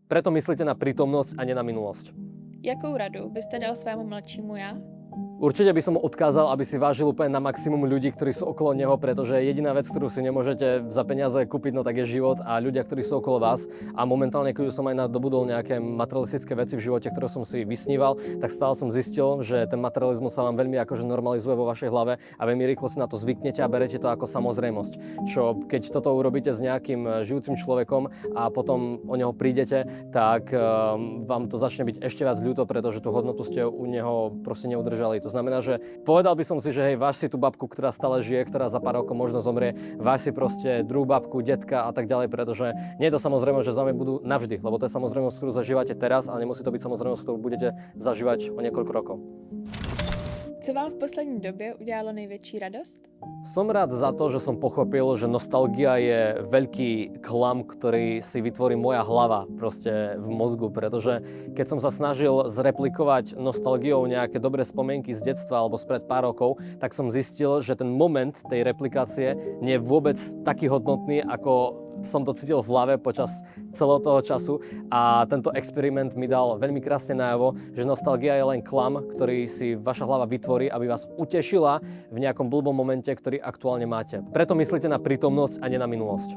Preto myslíte na prítomnosť a nie na minulosť. Jakou radu byste dal svému mladšímu já? Určite by som mu odkázal, aby si vážil úplne na maximum ľudí, ktorí sú okolo neho, pretože jediná vec, ktorú si nemôžete za peniaze kúpiť, no tak je život a ľudia, ktorí sú okolo vás. A momentálne, keď už som aj nadobudol nejaké materialistické veci v živote, ktoré som si vysníval, tak stále som zistil, že ten materializmus sa vám veľmi akože normalizuje vo vašej hlave a veľmi rýchlo si na to zvyknete a berete to ako samozrejmosť. Čo keď toto urobíte s nejakým žijúcim človekom a potom o neho prídete, tak vám to začne byť ešte viac ľúto, pretože tú hodnotu ste u neho proste neudržali. To znamená, že povedal by som si, že hej, váž si tú babku, ktorá stále žije, ktorá za pár rokov možno zomrie, váž si proste druhú babku, detka a tak ďalej, pretože nie je to samozrejme, že s vami budú navždy, lebo to je samozrejmosť, ktorú zažívate teraz, ale nemusí to byť samozrejmosť, ktorú budete zažívať o niekoľko rokov. Co vám v poslední době udělalo největší radost? Som rád za to, že som pochopil, že nostalgia je veľký klam, ktorý si vytvorí moja hlava proste v mozgu, pretože keď som sa snažil zreplikovať nostalgiou nejaké dobré spomienky z detstva alebo spred pár rokov, tak som zistil, že ten moment tej replikácie nie je vôbec taký hodnotný, ako som to cítil v hlave počas celého toho času a tento experiment mi dal veľmi krásne najavo, že nostalgia je len klam, ktorý si vaša hlava vytvorí, aby vás utešila v nejakom blbom momente, ktorý aktuálne máte. Preto myslíte na prítomnosť a nie na minulosť.